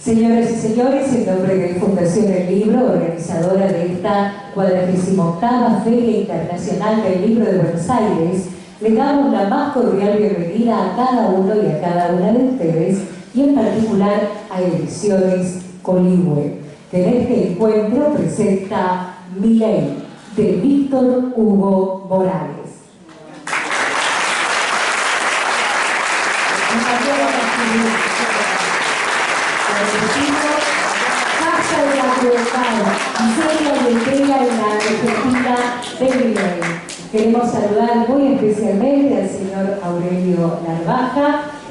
Señoras y señores, en nombre de Fundación El Libro, organizadora de esta 48ª Feria Internacional del Libro de Buenos Aires, les damos la más cordial bienvenida a cada uno y a cada una de ustedes, y en particular a Ediciones Coligüe, que en este encuentro presenta Mi Ley, de Víctor Hugo Morales. Casa de la Libertad, diseño y entrega en la Argentina de Mi Ley. Queremos saludar muy especialmente al señor Aurelio Narvaja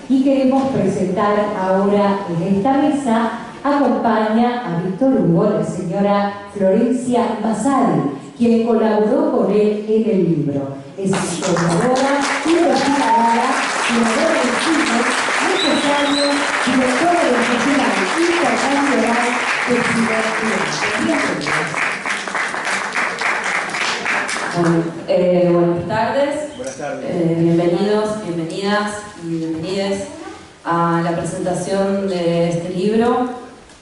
y queremos presentar ahora en esta mesa, acompaña a Víctor Hugo, la señora Florencia Massari, quien colaboró con él en el libro. Es historiadora, investigadora, curadora de cine, empresario, directora del Festival Internacional de Cine. Buenas tardes. Buenas tardes. Bienvenidos, bienvenidas y bienvenides a la presentación de este libro.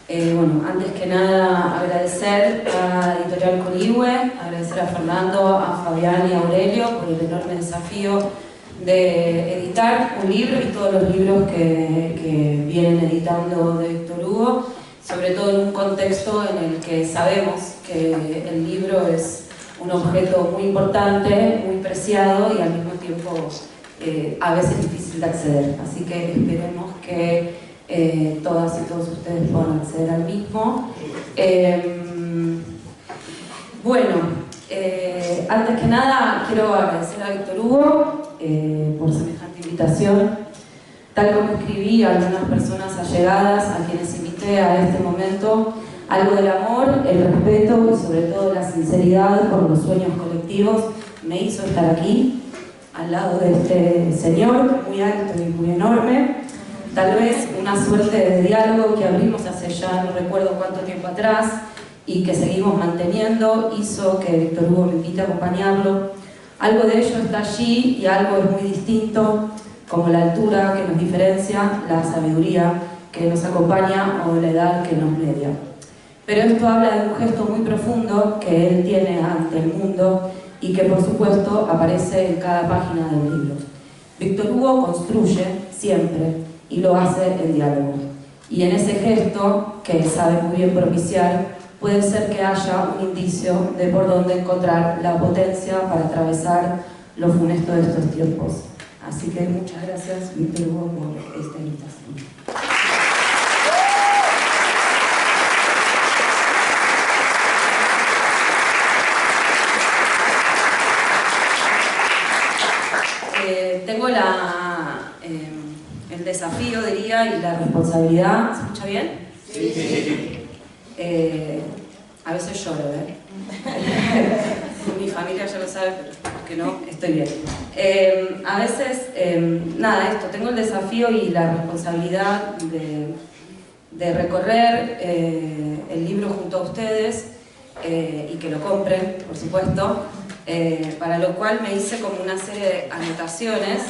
Antes que nada agradecer a Editorial Coligüe, agradecer a Fernando, a Fabián y a Aurelio por el enorme desafío de editar un libro y todos los libros que vienen editando de Víctor Hugo, sobre todo en un contexto en el que sabemos que el libro es un objeto muy importante, muy preciado y al mismo tiempo a veces difícil de acceder. Así que esperemos que todas y todos ustedes puedan acceder al mismo. Antes que nada quiero agradecer a Víctor Hugo por semejante invitación. Tal como escribí a algunas personas allegadas a quienes invité a este momento, algo del amor, el respeto y sobre todo la sinceridad por los sueños colectivos me hizo estar aquí, al lado de este señor, muy alto y muy enorme. Tal vez una suerte de diálogo que abrimos hace ya no recuerdo cuánto tiempo atrás y que seguimos manteniendo hizo que Víctor Hugo me invite a acompañarlo. Algo de ello está allí y algo es muy distinto, como la altura que nos diferencia, la sabiduría que nos acompaña o la edad que nos media. Pero esto habla de un gesto muy profundo que él tiene ante el mundo y que por supuesto aparece en cada página del libro. Víctor Hugo construye siempre y lo hace en diálogo. Y en ese gesto, que sabe muy bien propiciar, puede ser que haya un indicio de por dónde encontrar la potencia para atravesar lo funesto de estos tiempos. Así que muchas gracias, Víctor Hugo, por esta invitación. Tengo el desafío, diría, y la responsabilidad. ¿Se escucha bien? Sí. A veces lloro, Mi familia ya lo sabe, pero que no, estoy bien. A veces, tengo el desafío y la responsabilidad de recorrer el libro junto a ustedes y que lo compren, por supuesto. Para lo cual me hice como una serie de anotaciones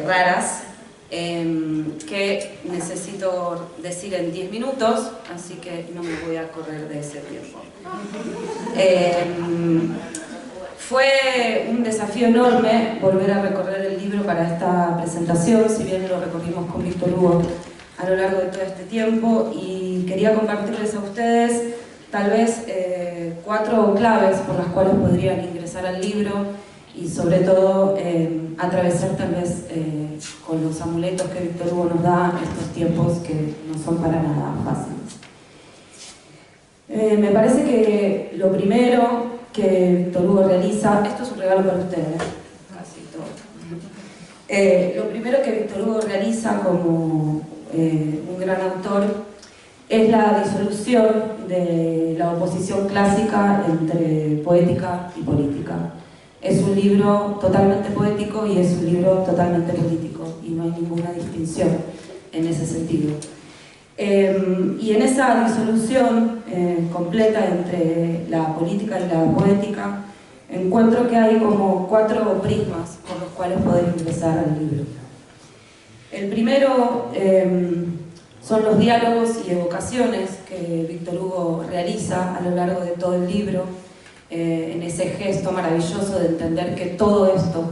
raras que necesito decir en 10 minutos, así que no me voy a correr de ese tiempo. Fue un desafío enorme volver a recorrer el libro para esta presentación, si bien lo recorrimos con Víctor Hugo a lo largo de todo este tiempo, y quería compartirles a ustedes tal vez 4 claves por las cuales podrían ingresar al libro y sobre todo atravesar tal vez con los amuletos que Víctor Hugo nos da estos tiempos que no son para nada fáciles. Me parece que lo primero que Víctor Hugo realiza, esto es un regalo para ustedes, casi todo. Lo primero que Víctor Hugo realiza como un gran autor es la disolución de la oposición clásica entre poética y política. Es un libro totalmente poético y es un libro totalmente político, y no hay ninguna distinción en ese sentido. Y en esa disolución completa entre la política y la poética, encuentro que hay como 4 prismas por los cuales poder ingresar al libro. El primero Son los diálogos y evocaciones que Víctor Hugo realiza a lo largo de todo el libro, en ese gesto maravilloso de entender que todo esto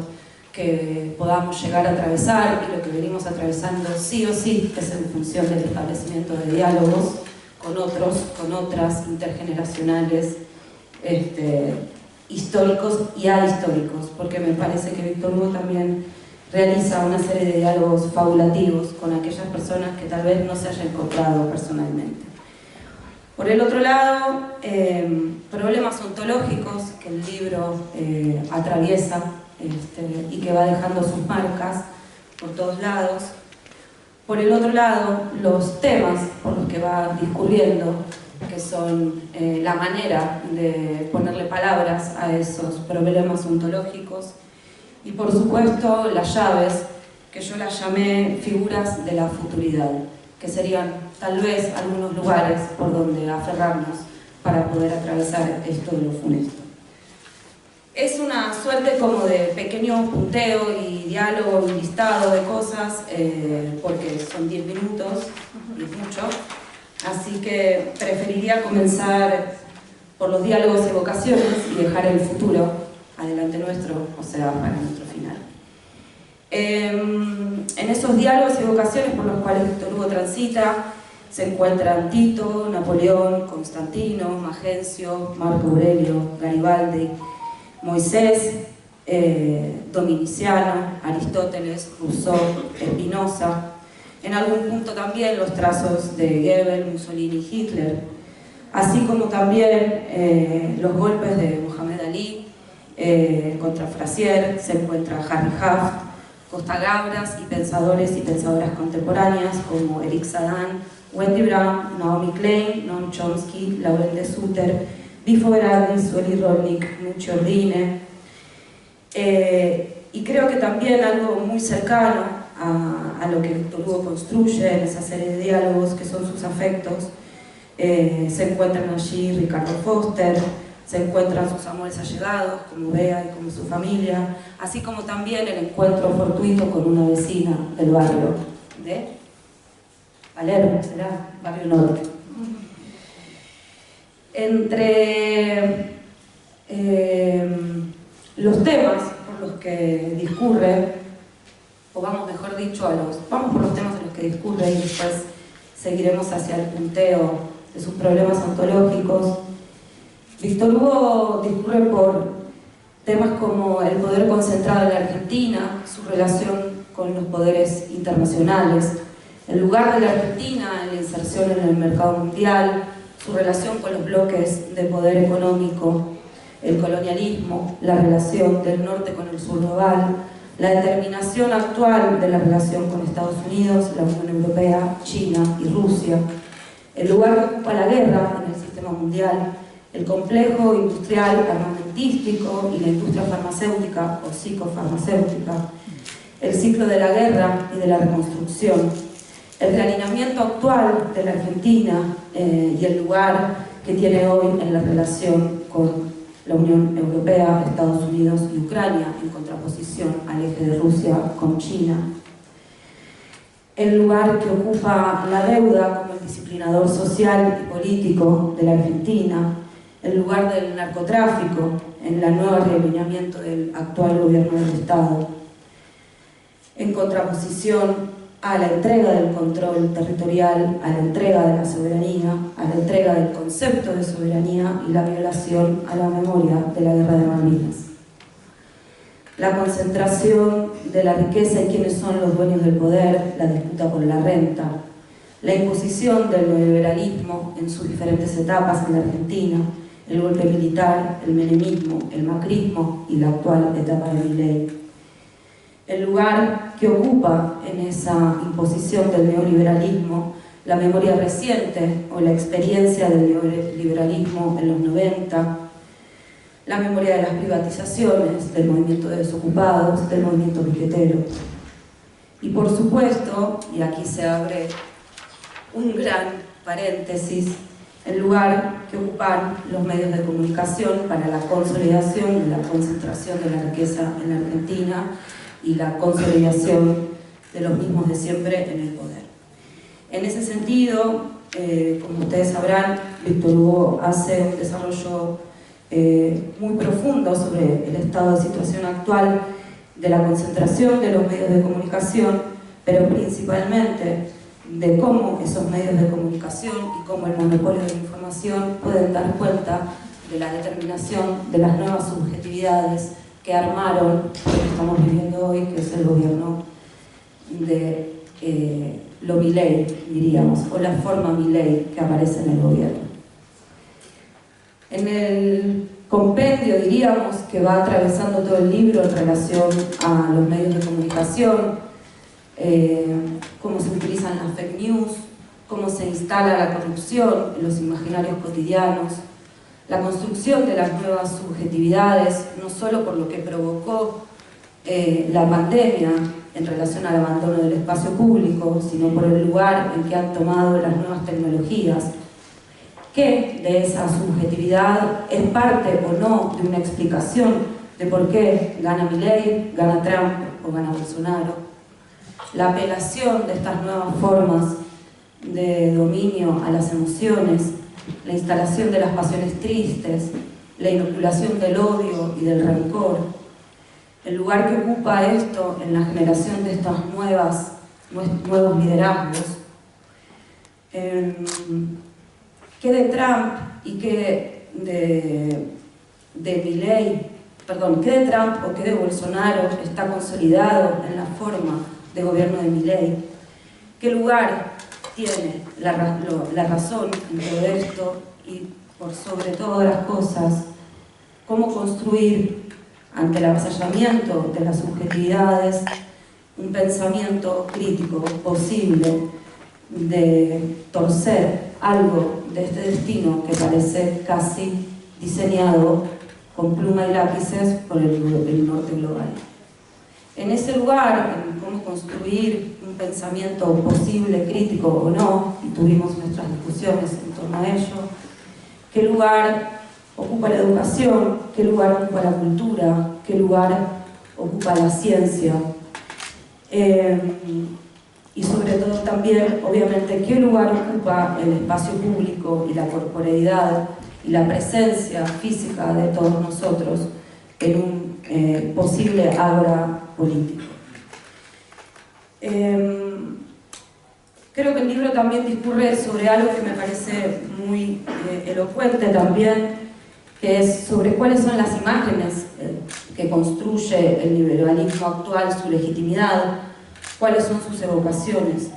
que podamos llegar a atravesar y lo que venimos atravesando sí o sí es en función del establecimiento de diálogos con otros, con otras, intergeneracionales, históricos y ahistóricos, porque me parece que Víctor Hugo también realiza una serie de diálogos fabulativos con aquellas personas que tal vez no se haya encontrado personalmente. Por el otro lado, problemas ontológicos que el libro atraviesa y que va dejando sus marcas por todos lados. Por el otro lado, los temas por los que va discurriendo, que son la manera de ponerle palabras a esos problemas ontológicos. Y por supuesto, las llaves, que yo las llamé figuras de la futuridad, que serían tal vez algunos lugares por donde aferrarnos para poder atravesar esto de lo funesto. Es una suerte como de pequeño punteo y diálogo y listado de cosas, porque son 10 minutos y es mucho, así que preferiría comenzar por los diálogos y evocaciones y dejar el futuro adelante nuestro, o sea, para nuestro final. En esos diálogos y evocaciones por los cuales Víctor Hugo transita, se encuentran Tito, Napoleón, Constantino, Magencio, Marco Aurelio, Garibaldi, Moisés, Dominiciano, Aristóteles, Rousseau, Spinoza, en algún punto también los trazos de Goebbels, Mussolini y Hitler, así como también los golpes de Mohamed Ali contra Frazier, se encuentra Harry Haft, Costa Gavras y pensadores y pensadoras contemporáneas como Eric Sadan, Wendy Brown, Naomi Klein, Noam Chomsky, Lauren de Sutter, Bifo Berardi, Sueli Rolnik, Nuccio Ordine. Y creo que también algo muy cercano a lo que Víctor Hugo construye en esa serie de diálogos, que son sus afectos, se encuentran allí Ricardo Foster, se encuentran sus amores allegados, como Bea y como su familia, así como también el encuentro fortuito con una vecina del barrio de Palermo, será Barrio Norte. Entre los temas por los que discurre, o vamos mejor dicho, vamos por los temas en los que discurre y después seguiremos hacia el punteo de sus problemas ontológicos. Víctor Hugo discurre por temas como el poder concentrado en la Argentina, su relación con los poderes internacionales, el lugar de la Argentina en la inserción en el mercado mundial, su relación con los bloques de poder económico, el colonialismo, la relación del norte con el sur global, la determinación actual de la relación con Estados Unidos, la Unión Europea, China y Rusia, el lugar que ocupa la guerra en el sistema mundial, el complejo industrial armamentístico y la industria farmacéutica o psicofarmacéutica, el ciclo de la guerra y de la reconstrucción, el realineamiento actual de la Argentina y el lugar que tiene hoy en la relación con la Unión Europea, Estados Unidos y Ucrania, en contraposición al eje de Rusia con China, el lugar que ocupa la deuda como el disciplinador social y político de la Argentina, el lugar del narcotráfico en el nuevo realineamiento del actual gobierno del Estado, en contraposición a la entrega del control territorial, a la entrega de la soberanía, a la entrega del concepto de soberanía y la violación a la memoria de la Guerra de Malvinas. La concentración de la riqueza y quiénes son los dueños del poder, la disputa por la renta, la imposición del neoliberalismo en sus diferentes etapas en la Argentina, el golpe militar, el menemismo, el macrismo y la actual etapa de Milei. El lugar que ocupa en esa imposición del neoliberalismo la memoria reciente o la experiencia del neoliberalismo en los 90, la memoria de las privatizaciones, del movimiento de desocupados, del movimiento piquetero. Y por supuesto, y aquí se abre un gran paréntesis, el lugar que ocupan los medios de comunicación para la consolidación y la concentración de la riqueza en la Argentina y la consolidación de los mismos de siempre en el poder. En ese sentido, como ustedes sabrán, Víctor Hugo hace un desarrollo muy profundo sobre el estado de situación actual de la concentración de los medios de comunicación, pero principalmente de cómo esos medios de comunicación y cómo el monopolio de la información pueden dar cuenta de la determinación de las nuevas subjetividades que armaron lo que estamos viviendo hoy, que es el gobierno de lo Milei, diríamos, o la forma Milei que aparece en el gobierno. En el compendio, diríamos, que va atravesando todo el libro en relación a los medios de comunicación, cómo se utilizan las fake news, cómo se instala la corrupción en los imaginarios cotidianos, la construcción de las nuevas subjetividades, no solo por lo que provocó la pandemia en relación al abandono del espacio público, sino por el lugar en que han tomado las nuevas tecnologías, que de esa subjetividad es parte o no de una explicación de por qué gana Milei, gana Trump o gana Bolsonaro, la apelación de estas nuevas formas de dominio a las emociones, la instalación de las pasiones tristes, la inoculación del odio y del rencor, el lugar que ocupa esto en la generación de estos nuevos liderazgos, qué de Trump y qué de Milei, perdón, qué de Trump o qué de Bolsonaro está consolidado en la forma de gobierno de Milei, qué lugar tiene la razón en todo esto y, por sobre todas las cosas, cómo construir ante el avasallamiento de las subjetividades un pensamiento crítico posible de torcer algo de este destino que parece casi diseñado con pluma y lápices por el norte global. En ese lugar, en cómo construir un pensamiento posible, crítico o no, y tuvimos nuestras discusiones en torno a ello, qué lugar ocupa la educación, qué lugar ocupa la cultura, qué lugar ocupa la ciencia, y sobre todo también, obviamente, qué lugar ocupa el espacio público y la corporeidad y la presencia física de todos nosotros en un posible ágora político. Creo que el libro también discurre sobre algo que me parece muy elocuente también, que es sobre cuáles son las imágenes que construye el liberalismo actual, su legitimidad, cuáles son sus evocaciones,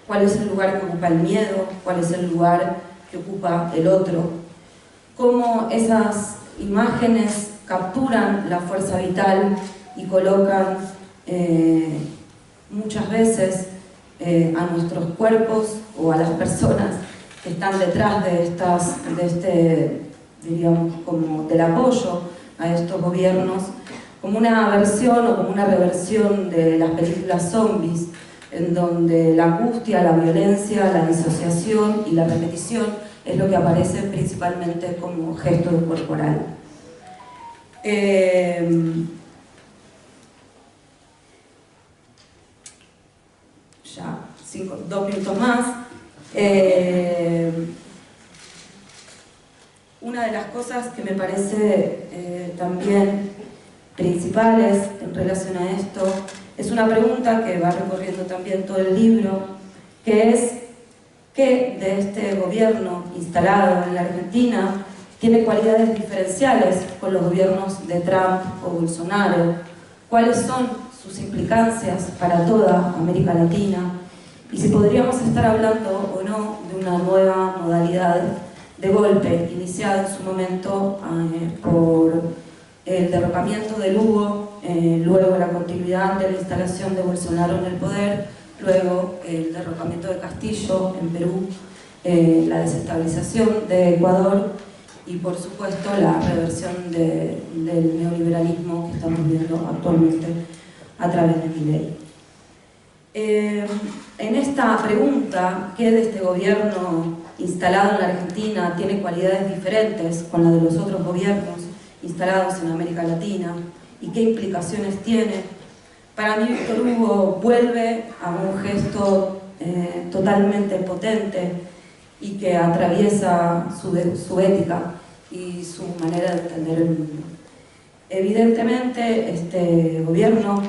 cuál es el lugar que ocupa el miedo, cuál es el lugar que ocupa el otro, cómo esas imágenes capturan la fuerza vital y colocan muchas veces a nuestros cuerpos o a las personas que están detrás diríamos, como del apoyo a estos gobiernos, como una versión o como una reversión de las películas zombies, en donde la angustia, la violencia, la disociación y la repetición es lo que aparece principalmente como gesto corporal. Ya, 2 minutos más. Una de las cosas que me parece también principales en relación a esto es una pregunta que va recorriendo también todo el libro, que es ¿qué de este gobierno instalado en la Argentina tiene cualidades diferenciales con los gobiernos de Trump o Bolsonaro? ¿Cuáles son sus implicancias para toda América Latina? Y si podríamos estar hablando o no de una nueva modalidad de golpe iniciada en su momento por el derrocamiento de Lugo, luego la continuidad de la instalación de Bolsonaro en el poder, luego el derrocamiento de Castillo en Perú, la desestabilización de Ecuador y por supuesto la reversión del neoliberalismo que estamos viendo actualmente a través de Milei. En esta pregunta, ¿qué de este gobierno instalado en la Argentina tiene cualidades diferentes con las de los otros gobiernos instalados en América Latina y qué implicaciones tiene? Para mí Víctor Hugo vuelve a un gesto totalmente potente y que atraviesa su ética y su manera de entender el mundo. Evidentemente, este gobierno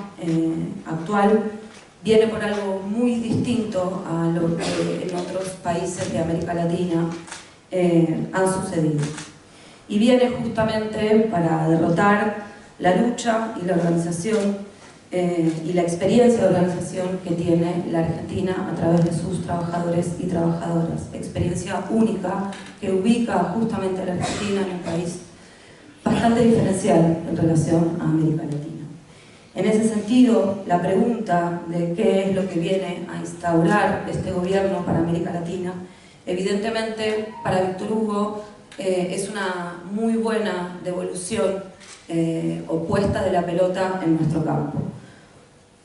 actual viene por algo muy distinto a lo que en otros países de América Latina han sucedido. Y viene justamente para derrotar la lucha y la organización y la experiencia de organización que tiene la Argentina a través de sus trabajadores y trabajadoras. Experiencia única que ubica justamente a la Argentina en un país bastante diferencial en relación a América Latina. En ese sentido, la pregunta de qué es lo que viene a instaurar este gobierno para América Latina, evidentemente para Víctor Hugo es una muy buena devolución o puesta de la pelota en nuestro campo.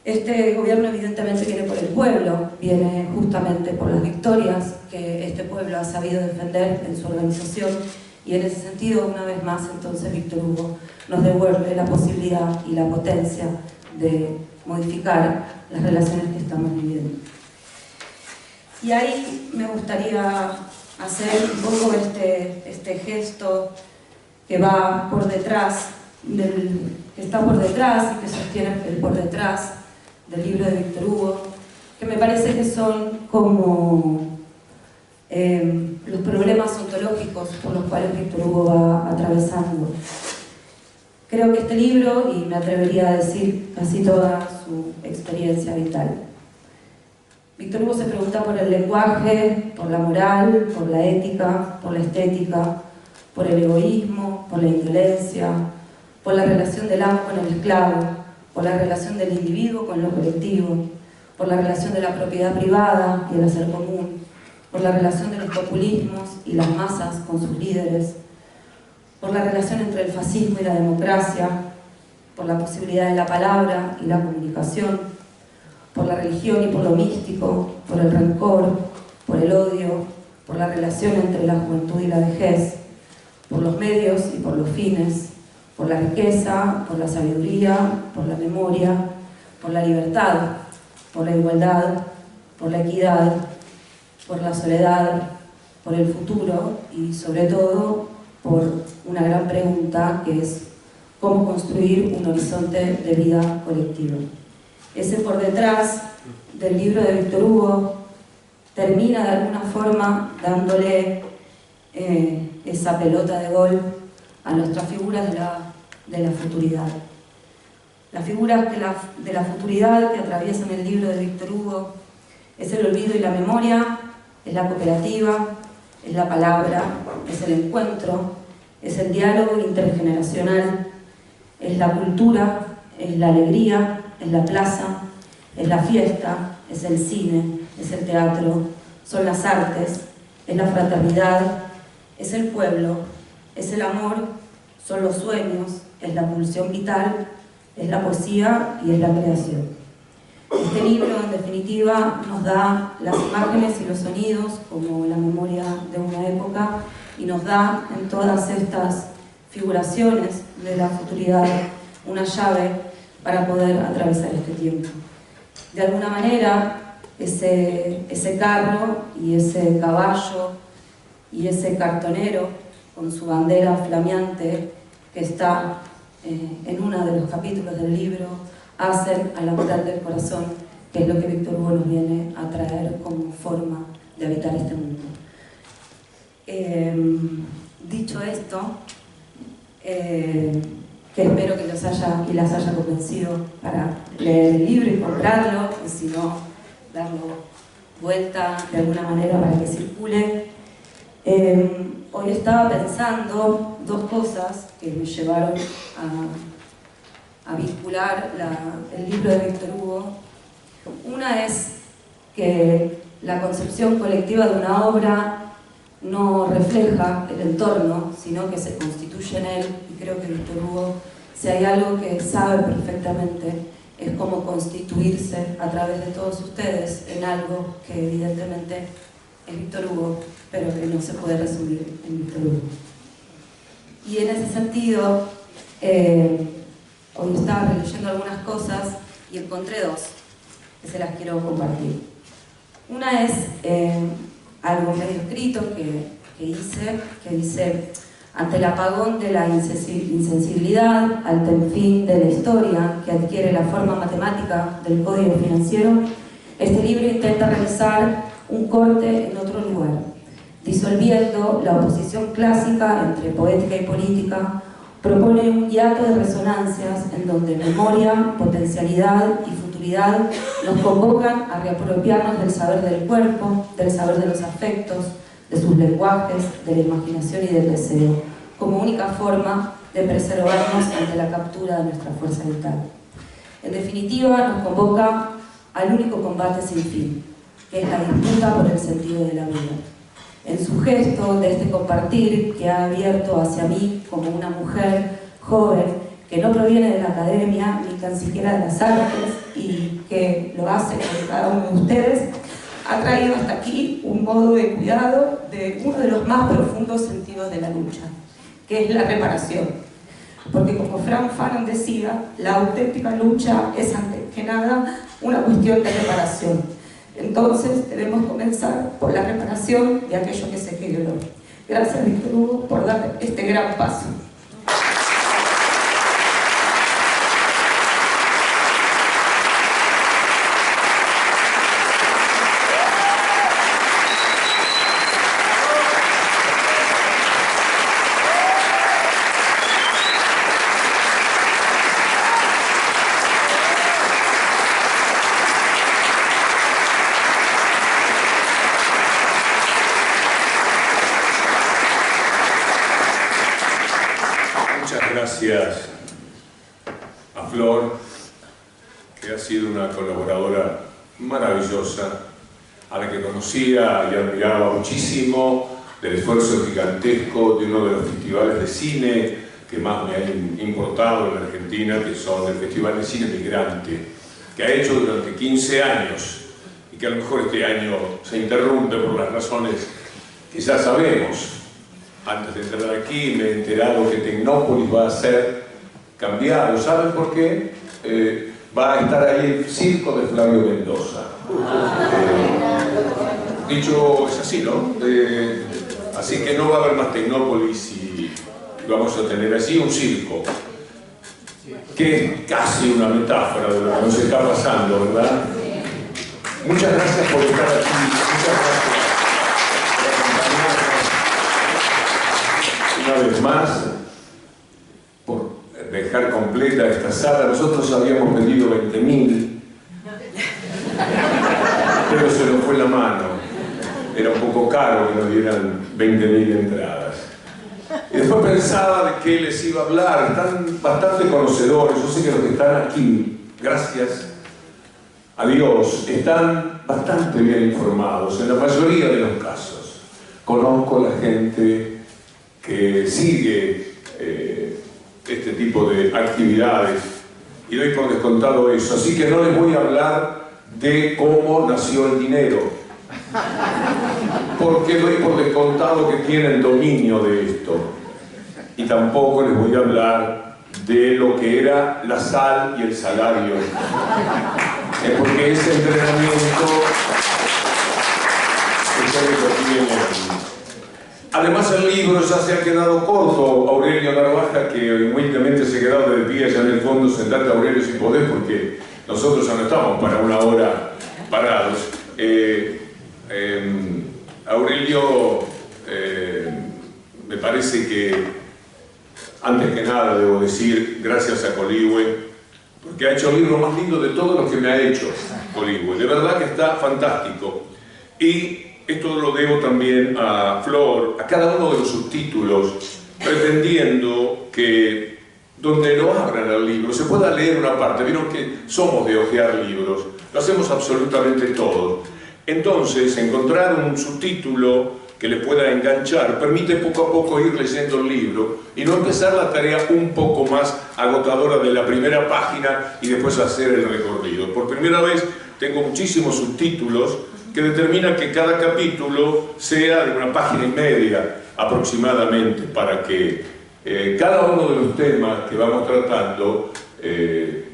Este gobierno evidentemente viene por el pueblo, viene justamente por las victorias que este pueblo ha sabido defender en su organización, y en ese sentido, una vez más, entonces Víctor Hugo nos devuelve la posibilidad y la potencia de modificar las relaciones que estamos viviendo. Y ahí me gustaría hacer un poco este gesto que va por detrás, que está por detrás y que sostiene el por detrás del libro de Víctor Hugo, que me parece que son como los problemas ontológicos por los cuales Víctor Hugo va atravesando. Creo que este libro, y me atrevería a decir casi toda su experiencia vital. Víctor Hugo se pregunta por el lenguaje, por la moral, por la ética, por la estética, por el egoísmo, por la indolencia, por la relación del amo con el esclavo, por la relación del individuo con lo colectivo, por la relación de la propiedad privada y el hacer común, por la relación de los populismos y las masas con sus líderes, por la relación entre el fascismo y la democracia, por la posibilidad de la palabra y la comunicación, por la religión y por lo místico, por el rencor, por el odio, por la relación entre la juventud y la vejez, por los medios y por los fines, por la riqueza, por la sabiduría, por la memoria, por la libertad, por la igualdad, por la equidad, por la soledad, por el futuro y sobre todo por una gran pregunta que es cómo construir un horizonte de vida colectiva. Ese por detrás del libro de Víctor Hugo termina de alguna forma dándole esa pelota de gol a nuestras figuras de la futuridad. Las figuras de la futuridad que atraviesan el libro de Víctor Hugo es el olvido y la memoria, es la cooperativa, es la palabra, es el encuentro, es el diálogo intergeneracional, es la cultura, es la alegría, es la plaza, es la fiesta, es el cine, es el teatro, son las artes, es la fraternidad, es el pueblo, es el amor, son los sueños, es la pulsión vital, es la poesía y es la creación. Este libro, en definitiva, nos da las imágenes y los sonidos como la memoria de una época y nos da en todas estas figuraciones de la futuridad una llave para poder atravesar este tiempo. De alguna manera, ese carro y ese caballo y ese cartonero con su bandera flameante que está en uno de los capítulos del libro, hacen a la mujer del corazón, que es lo que Víctor Hugo nos viene a traer como forma de habitar este mundo. Dicho esto, que espero que los haya y las haya convencido para leer el libro y comprarlo, y si no, darlo vuelta de alguna manera para que circule. Hoy estaba pensando dos cosas que me llevaron a vincular el libro de Víctor Hugo. Una es que la concepción colectiva de una obra no refleja el entorno, sino que se constituye en él, y creo que Víctor Hugo, si hay algo que sabe perfectamente, es cómo constituirse a través de todos ustedes en algo que evidentemente es Víctor Hugo, pero que no se puede resumir en Víctor Hugo. Y en ese sentido, hoy estaba leyendo algunas cosas y encontré dos, que se las quiero compartir. Una es algo medio escrito que hice, que dice: ante el apagón de la insensibilidad, ante el fin de la historia que adquiere la forma matemática del código financiero, este libro intenta realizar un corte en otro lugar, disolviendo la oposición clásica entre poética y política. Propone un hiato de resonancias en donde memoria, potencialidad y futuridad nos convocan a reapropiarnos del saber del cuerpo, del saber de los afectos, de sus lenguajes, de la imaginación y del deseo, como única forma de preservarnos ante la captura de nuestra fuerza vital. En definitiva, nos convoca al único combate sin fin, que es la disputa por el sentido de la vida. En su gesto de este compartir que ha abierto hacia mí como una mujer joven que no proviene de la academia ni tan siquiera de las artes y que lo hace con cada uno de ustedes, ha traído hasta aquí un modo de cuidado de uno de los más profundos sentidos de la lucha, que es la reparación. Porque como Frank Fanon decía, la auténtica lucha es antes que nada una cuestión de reparación. Entonces debemos comenzar por la reparación de aquello que se quebró. Gracias, Víctor Hugo, por dar este gran paso. Gracias a Flor, que ha sido una colaboradora maravillosa, a la que conocía y admiraba muchísimo, del esfuerzo gigantesco de uno de los festivales de cine que más me han importado en la Argentina, que son el Festival de Cine Migrante, que ha hecho durante 15 años y que a lo mejor este año se interrumpe por las razones que ya sabemos. Antes de entrar aquí me he enterado que Tecnópolis va a ser cambiado. ¿Saben por qué? Va a estar ahí el circo de Flavio Mendoza. Dicho es así, ¿no? Así que no va a haber más Tecnópolis y vamos a tener así un circo, que es casi una metáfora de lo que nos está pasando, ¿verdad? Muchas gracias por estar aquí. Muchas gracias. Una vez más, por dejar completa esta sala. Nosotros habíamos pedido 20.000, pero se nos fue la mano. Era un poco caro que nos dieran 20.000 entradas. Y después pensaba de qué les iba a hablar. Están bastante conocedores. Yo sé que los que están aquí, gracias a Dios, están bastante bien informados en la mayoría de los casos. Conozco a la gente que sigue este tipo de actividades y doy por descontado eso, así que no les voy a hablar de cómo nació el dinero, porque doy por descontado que tienen dominio de esto, y tampoco les voy a hablar de lo que era la sal y el salario, porque ese entrenamiento ustedes lo tienen. Además el libro ya se ha quedado corto. Aurelio Narvaja, que humildemente se ha quedado de pie allá en el fondo. Sentate, Aurelio, si podés, porque nosotros ya no estamos para una hora parados. Aurelio, me parece que, antes que nada, debo decir, gracias a Coligüe, porque ha hecho el libro más lindo de todos los que me ha hecho Coligüe. De verdad que está fantástico. Y esto lo debo también a Flor, a cada uno de los subtítulos, pretendiendo que donde lo abran el libro se pueda leer una parte. Vieron que somos de hojear libros, lo hacemos absolutamente todo. Entonces, encontrar un subtítulo que le pueda enganchar permite poco a poco ir leyendo el libro y no empezar la tarea un poco más agotadora de la primera página y después hacer el recorrido. Por primera vez tengo muchísimos subtítulos que determina que cada capítulo sea de 1,5 páginas aproximadamente, para que cada uno de los temas que vamos tratando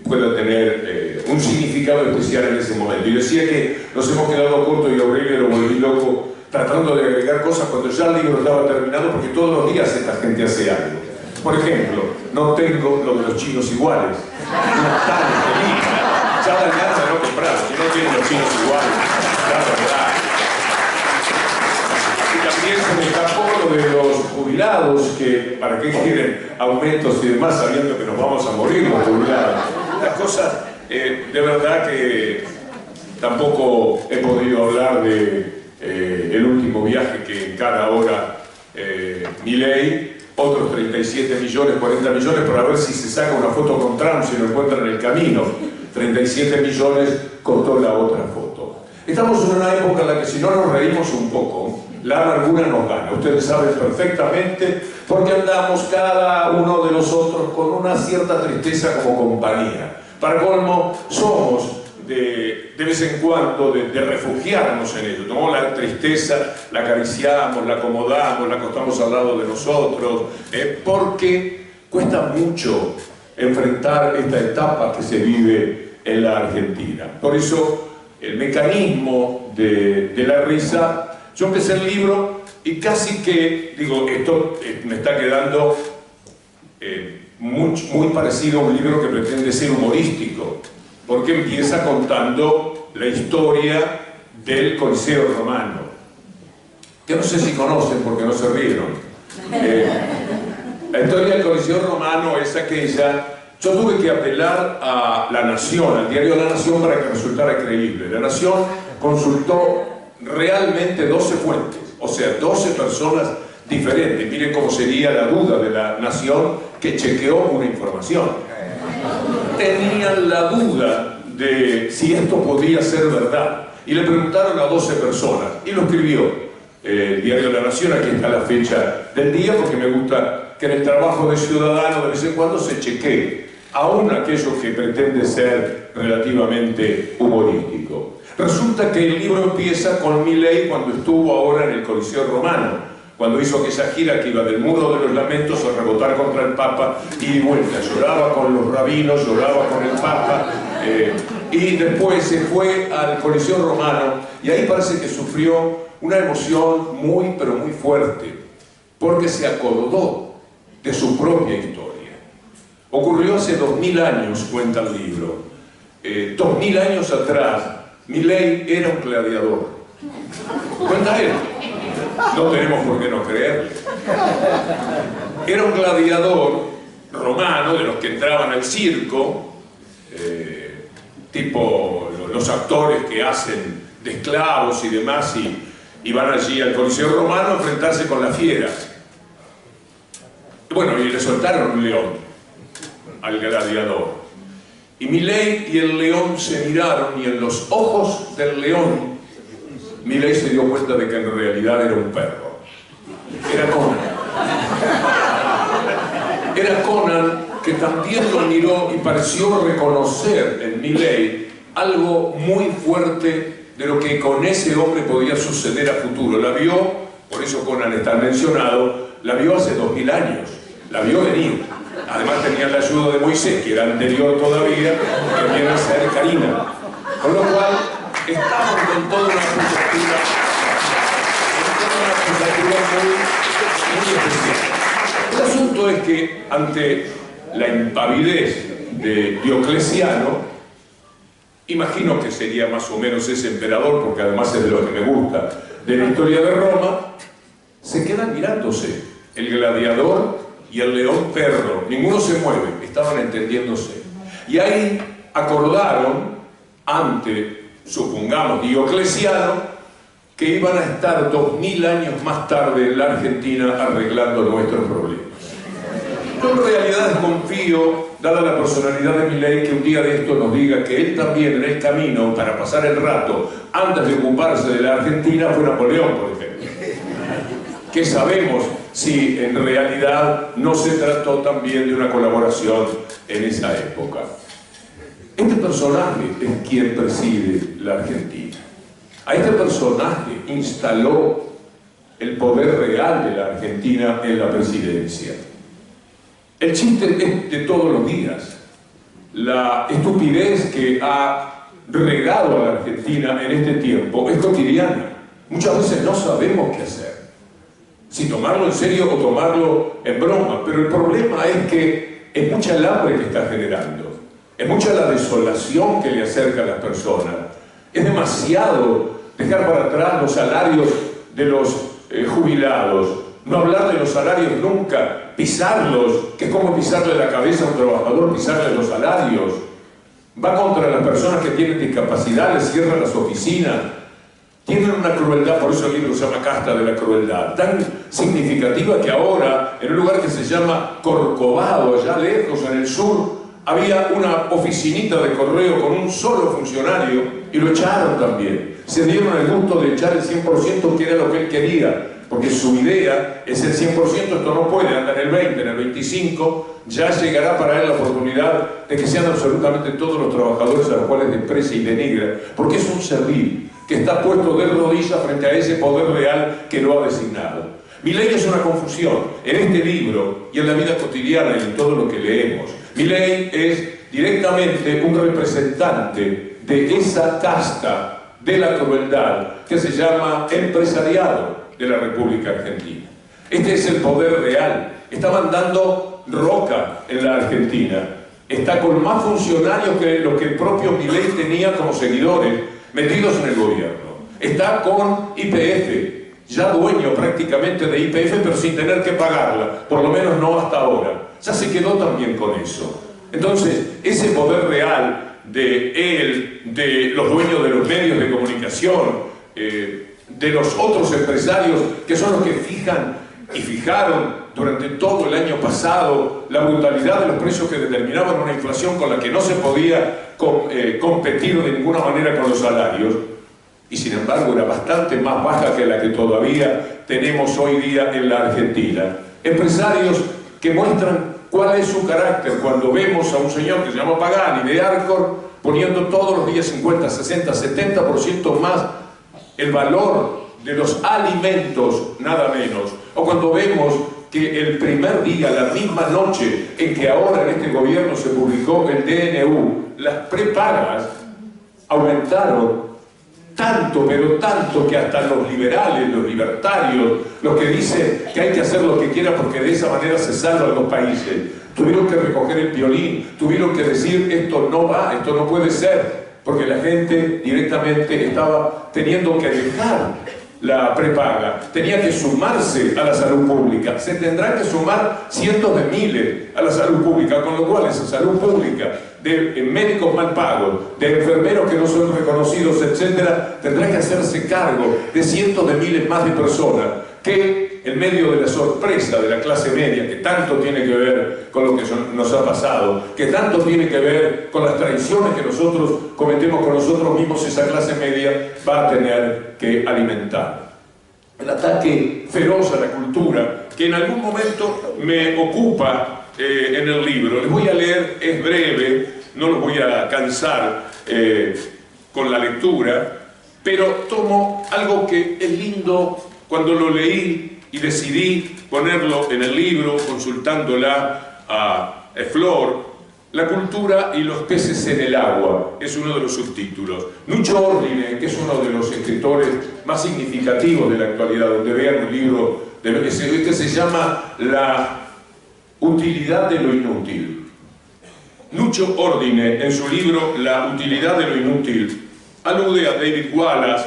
pueda tener un significado especial en ese momento. Y decía que nos hemos quedado cortos y Aurelio lo volví loco tratando de agregar cosas cuando ya el libro estaba terminado, porque todos los días esta gente hace algo. Por ejemplo, no tengo lo de los chinos iguales. No tan feliz. Ya la alcanza no comprar, si no tienen los chinos iguales. La verdad. Y también se me escapó lo de los jubilados, que para qué quieren aumentos y demás, sabiendo que nos vamos a morir los jubilados. Las cosas, de verdad que tampoco he podido hablar de el último viaje que encara ahora Milei, otros 37 millones, 40 millones para ver si se saca una foto con Trump, si lo encuentran en el camino. 37 millones costó la otra foto. Estamos en una época en la que si no nos reímos un poco, la amargura nos gana. Ustedes saben perfectamente, porque andamos cada uno de nosotros con una cierta tristeza como compañía. Para colmo, somos de vez en cuando de refugiarnos en ello, ¿no? La tristeza la acariciamos, la acomodamos, la acostamos al lado de nosotros, porque cuesta mucho enfrentar esta etapa que se vive en la Argentina. Por eso el mecanismo de la risa, yo empecé el libro y casi que, digo, esto me está quedando muy parecido a un libro que pretende ser humorístico, porque empieza contando la historia del Coliseo Romano, que no sé si conocen porque no se rieron. La historia del Coliseo Romano es aquella. Yo tuve que apelar a La Nación, al diario La Nación, para que resultara creíble. La Nación consultó realmente 12 fuentes, o sea, 12 personas diferentes. Miren cómo sería la duda de La Nación, que chequeó una información. Tenían la duda de si esto podía ser verdad y le preguntaron a 12 personas y lo escribió el diario La Nación. Aquí está la fecha del día, porque me gusta que en el trabajo de ciudadano de vez en cuando se chequee aún aquello que pretende ser relativamente humorístico. Resulta que el libro empieza con Milei cuando estuvo ahora en el Coliseo Romano, cuando hizo aquella gira que iba del Muro de los Lamentos a rebotar contra el Papa y vuelta, lloraba con los rabinos, lloraba con el Papa, y después se fue al Coliseo Romano y ahí parece que sufrió una emoción muy, pero muy fuerte, porque se acordó de su propia historia. Ocurrió hace 2000 años, cuenta el libro. 2000 años atrás, Milei era un gladiador. Cuenta él. No tenemos por qué no creerle. Era un gladiador romano, de los que entraban al circo, tipo los actores que hacen de esclavos y demás, y van allí al Coliseo Romano a enfrentarse con las fieras. Bueno, y le soltaron un león al gladiador. Y Milei y el león se miraron, y en los ojos del león Milei se dio cuenta de que en realidad era un perro. Era Conan. Era Conan, que también lo miró y pareció reconocer en Milei algo muy fuerte de lo que con ese hombre podía suceder a futuro. La vio, por eso Conan está mencionado, la vio hace 2000 años, la vio venir. Además tenía la ayuda de Moisés, que era anterior todavía, que viene a ser Karina. Con lo cual, estamos con toda una perspectiva muy especial. El asunto es que ante la impavidez de Diocleciano, imagino que sería más o menos ese emperador, porque además es de lo que me gusta de la historia de Roma, se quedan mirándose, el gladiador y el león perro. Ninguno se mueve, estaban entendiéndose. Y ahí acordaron, ante, supongamos, Diocleciano, que iban a estar 2000 años más tarde en la Argentina arreglando nuestros problemas. Yo en realidad confío, dada la personalidad de Milei, que un día de esto nos diga que él también en el camino, para pasar el rato, antes de ocuparse de la Argentina, fue Napoleón, por ejemplo. ¿Qué sabemos si en realidad no se trató también de una colaboración en esa época? Este personaje es quien preside la Argentina. A este personaje instaló el poder real de la Argentina en la presidencia. El chiste es de todos los días. la estupidez que ha regado a la Argentina en este tiempo es cotidiana. Muchas veces no sabemos qué hacer, si tomarlo en serio o tomarlo en broma, pero el problema es que es mucha el hambre que está generando, es mucha la desolación que le acerca a las personas, es demasiado dejar para atrás los salarios de los jubilados, no hablar de los salarios nunca, pisarlos, que es como pisarle la cabeza a un trabajador, pisarle los salarios. Va contra las personas que tienen discapacidad, les cierran las oficinas. Tienen una crueldad, por eso el libro se llama Casta de la Crueldad, tan significativa que ahora, en un lugar que se llama Corcovado, allá lejos en el sur, había una oficinita de correo con un solo funcionario y lo echaron también. Se dieron el gusto de echar el 100%, que era lo que él quería, porque su idea es el 100%, esto no puede andar en el 20, en el 25, ya llegará para él la oportunidad de que sean absolutamente todos los trabajadores a los cuales desprecia y denigra, porque es un servil que está puesto de rodillas frente a ese poder real que lo ha designado. Milei es una confusión en este libro y en la vida cotidiana y en todo lo que leemos. Milei es directamente un representante de esa casta de la crueldad que se llama empresariado de la República Argentina. Este es el poder real. Está mandando Roca en la Argentina. Está con más funcionarios que los que el propio Milei tenía como seguidores metidos en el gobierno. Está con YPF, ya dueño prácticamente de YPF, pero sin tener que pagarla, por lo menos no hasta ahora. Ya se quedó también con eso. Entonces, ese poder real de él, de los dueños de los medios de comunicación, de los otros empresarios que son los que fijan y fijaron durante todo el año pasado la brutalidad de los precios que determinaban una inflación con la que no se podía competir de ninguna manera con los salarios, y sin embargo era bastante más baja que la que todavía tenemos hoy día en la Argentina. Empresarios que muestran cuál es su carácter cuando vemos a un señor que se llama Pagani de Arcor poniendo todos los días 50, 60, 70% más el valor de los alimentos, nada menos. O cuando vemos que el primer día, la misma noche en que ahora en este gobierno se publicó el DNU, las prepagas aumentaron tanto, pero tanto, que hasta los liberales, los libertarios, los que dicen que hay que hacer lo que quiera porque de esa manera se salvan los países, tuvieron que recoger el violín, tuvieron que decir esto no va, esto no puede ser, porque la gente directamente estaba teniendo que dejar la prepaga, tenía que sumarse a la salud pública, se tendrán que sumar cientos de miles a la salud pública, con lo cual esa salud pública de médicos mal pagos, de enfermeros que no son reconocidos, etcétera, tendrá que hacerse cargo de cientos de miles más de personas que, en medio de la sorpresa de la clase media, que tanto tiene que ver con lo que nos ha pasado, que tanto tiene que ver con las traiciones que nosotros cometemos con nosotros mismos, esa clase media va a tener que alimentar. El ataque feroz a la cultura, que en algún momento me ocupa en el libro. Les voy a leer, es breve, no los voy a cansar con la lectura, pero tomo algo que es lindo cuando lo leí y decidí ponerlo en el libro, consultándola a Flor. La cultura y los peces en el agua es uno de los subtítulos. Nuccio Ordine, que es uno de los escritores más significativos de la actualidad, donde vean un libro de lo que se llama La utilidad de lo inútil. Nuccio Ordine, en su libro La utilidad de lo inútil, alude a David Wallace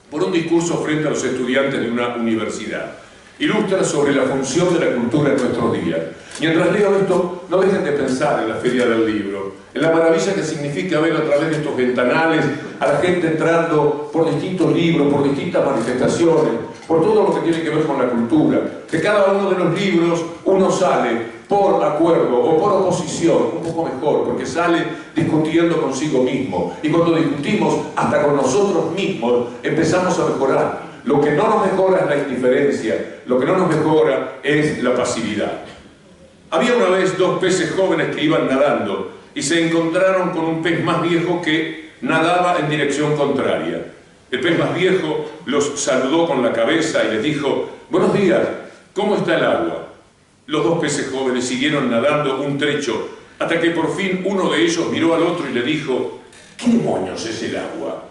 por un discurso frente a los estudiantes de una universidad. Ilustra sobre la función de la cultura en nuestros días. Mientras leo esto, no dejen de pensar en la Feria del Libro, en la maravilla que significa ver a través de estos ventanales a la gente entrando por distintos libros, por distintas manifestaciones, por todo lo que tiene que ver con la cultura. De cada uno de los libros uno sale por acuerdo o por oposición, un poco mejor, porque sale discutiendo consigo mismo. Y cuando discutimos hasta con nosotros mismos, empezamos a mejorar. Lo que no nos mejora es la indiferencia, lo que no nos mejora es la pasividad. Había una vez dos peces jóvenes que iban nadando y se encontraron con un pez más viejo que nadaba en dirección contraria. El pez más viejo los saludó con la cabeza y les dijo: «Buenos días, ¿cómo está el agua?». Los dos peces jóvenes siguieron nadando un trecho hasta que por fin uno de ellos miró al otro y le dijo: ¿qué demonios es el agua?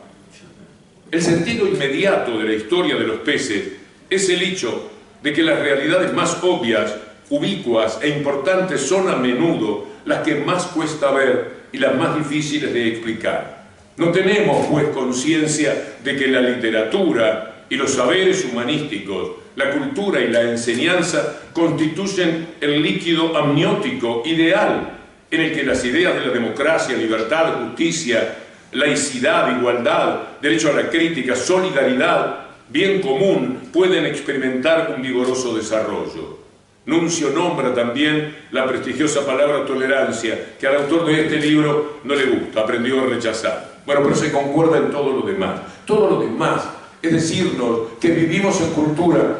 El sentido inmediato de la historia de los peces es el hecho de que las realidades más obvias, ubicuas e importantes son a menudo las que más cuesta ver y las más difíciles de explicar. No tenemos, pues, conciencia de que la literatura y los saberes humanísticos, la cultura y la enseñanza constituyen el líquido amniótico ideal en el que las ideas de la democracia, libertad, justicia, laicidad, igualdad, derecho a la crítica, solidaridad, bien común pueden experimentar un vigoroso desarrollo. Nuncio nombra también la prestigiosa palabra tolerancia, que al autor de este libro no le gusta, aprendió a rechazar. Bueno, pero se concuerda en todo lo demás. Todo lo demás es decirnos que vivimos en cultura,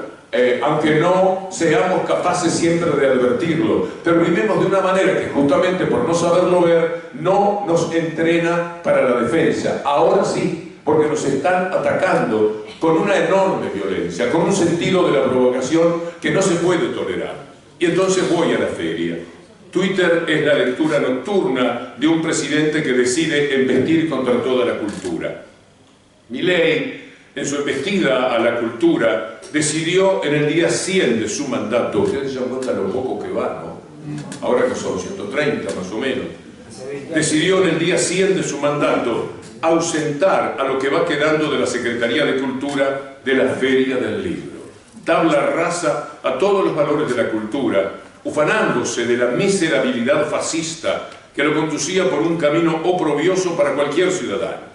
aunque no seamos capaces siempre de advertirlo, pero vivimos de una manera que justamente por no saberlo ver, no nos entrena para la defensa. Ahora sí, porque nos están atacando con una enorme violencia, con un sentido de la provocación que no se puede tolerar. Y entonces voy a la feria. Twitter es la lectura nocturna de un presidente que decide embestir contra toda la cultura. Milei, en su embestida a la cultura, decidió en el día 100 de su mandato, ustedes se dan cuenta lo poco que va, ¿no? Ahora que son 130 más o menos, decidió en el día 100 de su mandato ausentar a lo que va quedando de la Secretaría de Cultura de la Feria del Libro. Tabla rasa a todos los valores de la cultura, ufanándose de la miserabilidad fascista que lo conducía por un camino oprobioso para cualquier ciudadano.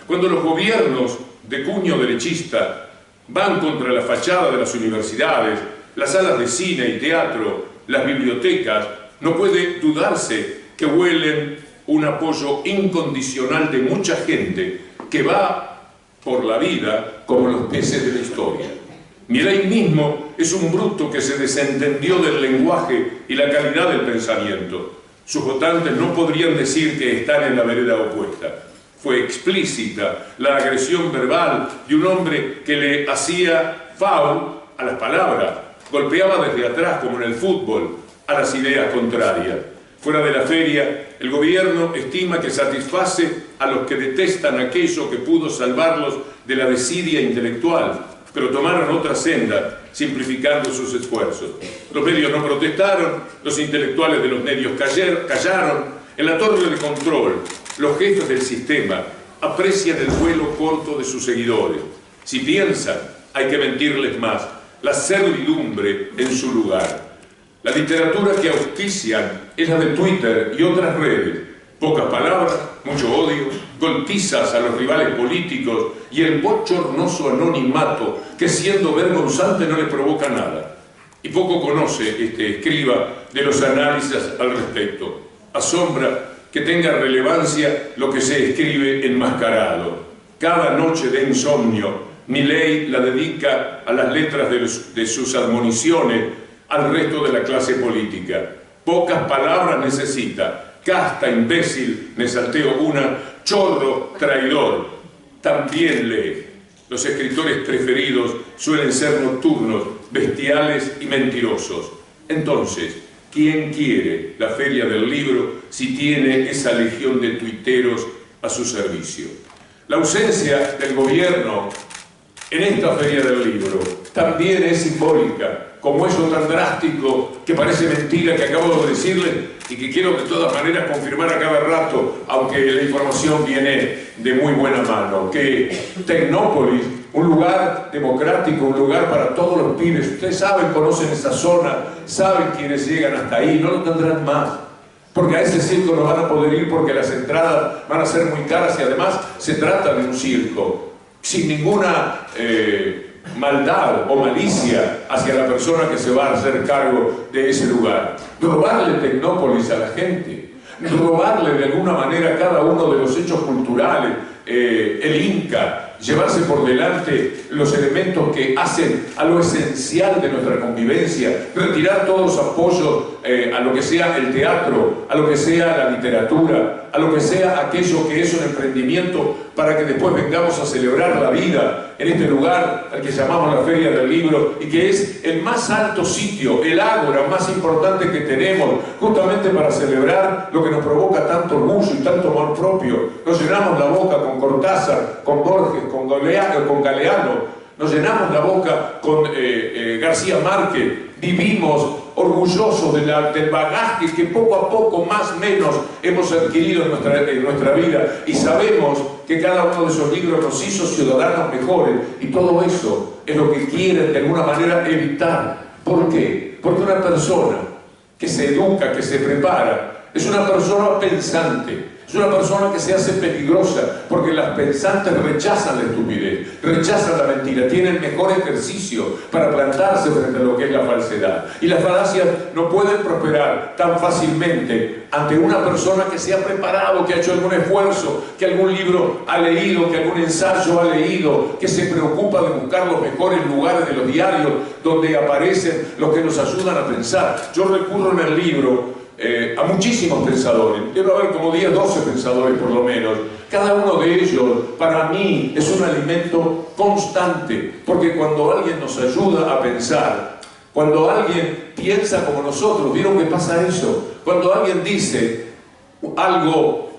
Cuando los gobiernos de cuño derechista van contra la fachada de las universidades, las salas de cine y teatro, las bibliotecas, no puede dudarse que huelen un apoyo incondicional de mucha gente que va por la vida como los peces de la historia. Milei mismo es un bruto que se desentendió del lenguaje y la calidad del pensamiento. Sus votantes no podrían decir que están en la vereda opuesta. Fue explícita la agresión verbal de un hombre que le hacía foul a las palabras, golpeaba desde atrás como en el fútbol a las ideas contrarias. Fuera de la feria, el gobierno estima que satisface a los que detestan aquello que pudo salvarlos de la desidia intelectual, pero tomaron otra senda, simplificando sus esfuerzos. Los medios no protestaron, los intelectuales de los medios callaron. En la torre de control, los jefes del sistema aprecian el vuelo corto de sus seguidores. Si piensan, hay que mentirles más. La servidumbre en su lugar. La literatura que auspician es la de Twitter y otras redes. Pocas palabras, mucho odio, golpizas a los rivales políticos y el bochornoso anonimato que, siendo vergonzante, no le provoca nada. Y poco conoce este escriba de los análisis al respecto. Asombra que tenga relevancia lo que se escribe enmascarado. Cada noche de insomnio, Milei la dedica a las letras de sus admoniciones al resto de la clase política. Pocas palabras necesita. Casta, imbécil, me salteo una, chorro, traidor. También lee. Los escritores preferidos suelen ser nocturnos, bestiales y mentirosos. Entonces, ¿quién quiere la Feria del Libro si tiene esa legión de tuiteros a su servicio? La ausencia del gobierno en esta Feria del Libro también es simbólica, como eso tan drástico que parece mentira que acabo de decirle y que quiero de todas maneras confirmar a cada rato, aunque la información viene de muy buena mano, que Tecnópolis, un lugar democrático, un lugar para todos los pibes, ustedes saben, conocen esa zona, saben quiénes llegan hasta ahí, no lo tendrán más, porque a ese circo no van a poder ir porque las entradas van a ser muy caras y además se trata de un circo, sin ninguna maldad o malicia hacia la persona que se va a hacer cargo de ese lugar. Robarle Tecnópolis a la gente, robarle de alguna manera cada uno de los hechos culturales, el Inca, llevarse por delante los elementos que hacen a lo esencial de nuestra convivencia, retirar todos los apoyos a lo que sea el teatro, a lo que sea la literatura, a lo que sea aquello que es un emprendimiento para que después vengamos a celebrar la vida en este lugar al que llamamos la Feria del Libro y que es el más alto sitio, el ágora más importante que tenemos, justamente para celebrar lo que nos provoca tanto orgullo y tanto amor propio. Nos llenamos la boca con Cortázar, con Borges, con Galeano, nos llenamos la boca con García Márquez, vivimos orgullosos del bagaje que poco a poco, más o menos, hemos adquirido en nuestra vida, y sabemos que cada uno de esos libros nos hizo ciudadanos mejores, y todo eso es lo que quieren de alguna manera evitar. ¿Por qué? Porque una persona que se educa, que se prepara, es una persona pensante. Es una persona que se hace peligrosa, porque las pensantes rechazan la estupidez, rechazan la mentira, tienen mejor ejercicio para plantarse frente a lo que es la falsedad. Y las falacias no pueden prosperar tan fácilmente ante una persona que se ha preparado, que ha hecho algún esfuerzo, que algún libro ha leído, que algún ensayo ha leído, que se preocupa de buscar los mejores lugares de los diarios donde aparecen los que nos ayudan a pensar. Yo recurro en el libro a muchísimos pensadores, debe haber como 10, 12 pensadores por lo menos. Cada uno de ellos para mí es un alimento constante, porque cuando alguien nos ayuda a pensar, cuando alguien piensa como nosotros, ¿vieron que pasa eso? Cuando alguien dice algo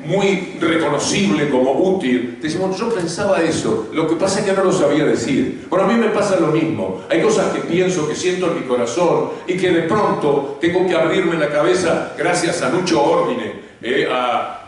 muy reconocible como útil, decimos, yo pensaba eso, lo que pasa es que no lo sabía decir. Bueno, a mí me pasa lo mismo. Hay cosas que pienso, que siento en mi corazón, y que de pronto tengo que abrirme la cabeza, gracias a Lucho Ordine, a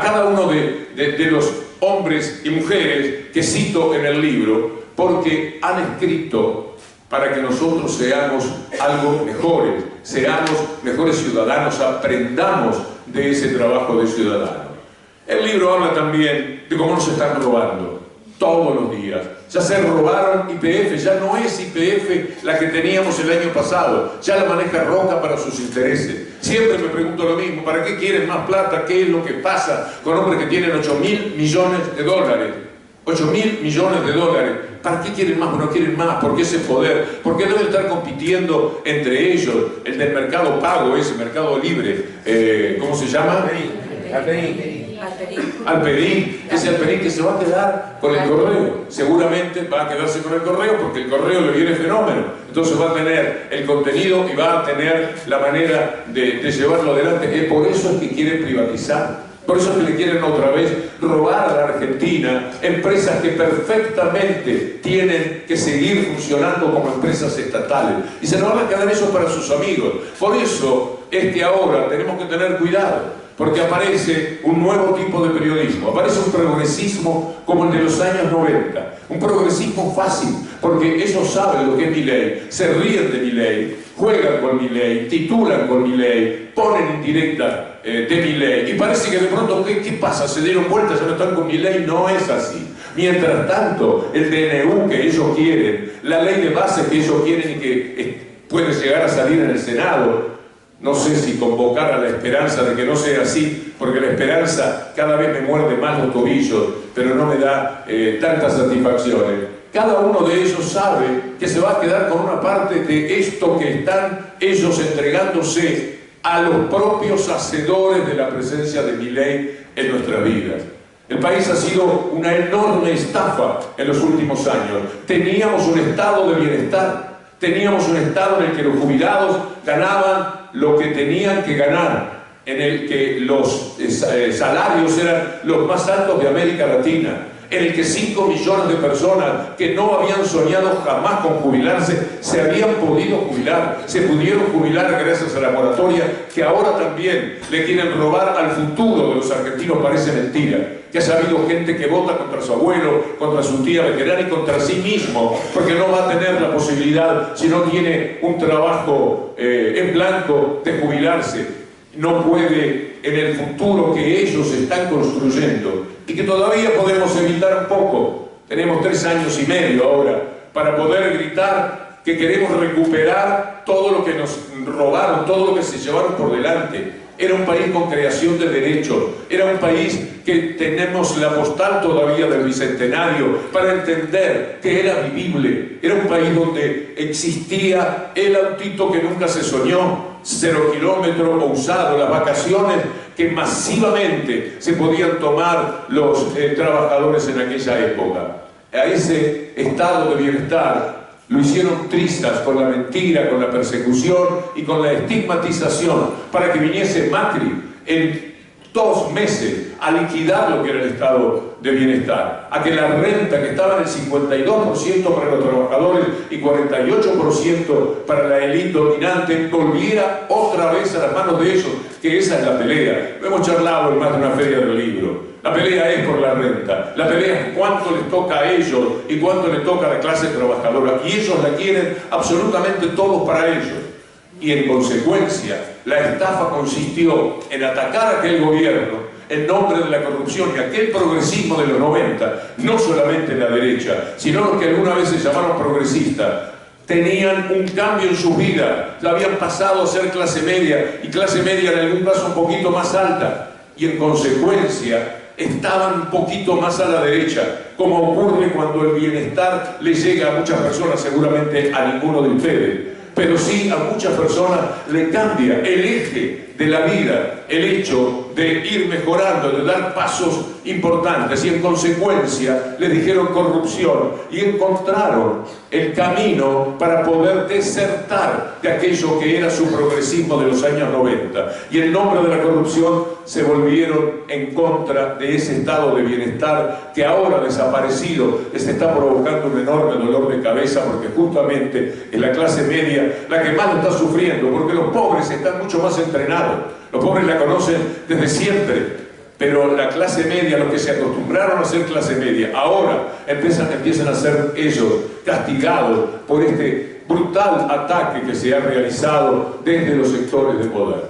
cada uno de los hombres y mujeres que cito en el libro, porque han escrito para que nosotros seamos algo mejores, seamos mejores ciudadanos, aprendamos de ese trabajo de ciudadano. El libro habla también de cómo nos están robando todos los días. Ya se robaron YPF, ya no es YPF la que teníamos el año pasado, ya la maneja Roca para sus intereses. Siempre me pregunto lo mismo, ¿para qué quieren más plata? ¿Qué es lo que pasa con hombres que tienen 8.000 millones de dólares? 8.000 millones de dólares. ¿Para qué quieren más o no quieren más? ¿Por qué ese poder? ¿Por qué deben estar compitiendo entre ellos? El del mercado pago, ese mercado libre, ¿cómo se llama? Alperín. Ese Alperín que se va a quedar con el correo. Seguramente va a quedarse con el correo porque el correo le viene fenómeno. Entonces va a tener el contenido y va a tener la manera de llevarlo adelante. Es por eso es que quieren privatizar. Por eso es que le quieren otra vez robar a la Argentina empresas que perfectamente tienen que seguir funcionando como empresas estatales. Y se nos van a quedar eso para sus amigos. Por eso es que ahora tenemos que tener cuidado, porque aparece un nuevo tipo de periodismo, aparece un progresismo como el de los años 90, un progresismo fácil, porque ellos saben lo que es Milei, se ríen de Milei, juegan con Milei, titulan con Milei, ponen indirecta de Milei, y parece que de pronto, ¿qué pasa? ¿Se dieron vuelta? ¿Ya no están con Milei? No es así. Mientras tanto, el DNU que ellos quieren, la ley de base que ellos quieren y que puede llegar a salir en el Senado, no sé si convocar a la esperanza de que no sea así, porque la esperanza cada vez me muerde más los tobillos, pero no me da tantas satisfacciones. Cada uno de ellos sabe que se va a quedar con una parte de esto que están ellos entregándose a los propios hacedores de la presencia de Milei en nuestras vidas. El país ha sido una enorme estafa en los últimos años. Teníamos un estado de bienestar, teníamos un estado en el que los jubilados ganaban lo que tenían que ganar, en el que los salarios eran los más altos de América Latina, en el que 5 millones de personas que no habían soñado jamás con jubilarse, se habían podido jubilar, se pudieron jubilar gracias a la moratoria, que ahora también le quieren robar al futuro de los argentinos. Parece mentira, que haya habido gente que vota contra su abuelo, contra su tía veterana y contra sí mismo, porque no va a tener la posibilidad, si no tiene un trabajo en blanco, de jubilarse. No puede en el futuro que ellos están construyendo y que todavía podemos evitar un poco. Tenemos 3 años y medio ahora para poder gritar que queremos recuperar todo lo que nos robaron, todo lo que se llevaron por delante. era un país con creación de derechos, era un país que tenemos la postal todavía del Bicentenario para entender que era vivible, era un país donde existía el autito que nunca se soñó, 0 kilómetros o usado, las vacaciones que masivamente se podían tomar los trabajadores en aquella época. A ese estado de bienestar lo hicieron trizas con la mentira, con la persecución y con la estigmatización para que viniese Macri en 2 meses a liquidar lo que era el estado de bienestar, a que la renta que estaba en el 52% para los trabajadores y 48% para la élite dominante volviera otra vez a las manos de ellos, que esa es la pelea. Lo hemos charlado en más de una feria del libro. La pelea es por la renta, la pelea es cuánto les toca a ellos y cuánto les toca a la clase trabajadora, y ellos la quieren absolutamente todos para ellos. Y en consecuencia, la estafa consistió en atacar a aquel gobierno en nombre de la corrupción y aquel progresismo de los 90, no solamente la derecha, sino los que alguna vez se llamaron progresistas, tenían un cambio en su vida, habían pasado a ser clase media, y clase media en algún caso un poquito más alta, y en consecuencia estaban un poquito más a la derecha, como ocurre cuando el bienestar le llega a muchas personas, seguramente a ninguno de ustedes, pero sí a muchas personas le cambia el eje de la vida, el hecho de ir mejorando, de dar pasos importantes, y en consecuencia le dijeron corrupción y encontraron el camino para poder desertar de aquello que era su progresismo de los años 90, y en nombre de la corrupción se volvieron en contra de ese estado de bienestar que ahora desaparecido les está provocando un enorme dolor de cabeza, porque justamente es la clase media la que más lo está sufriendo, porque los pobres están mucho más entrenados. Los pobres la conocen desde siempre, pero la clase media, los que se acostumbraron a ser clase media, ahora empiezan a ser ellos castigados por este brutal ataque que se ha realizado desde los sectores de poder.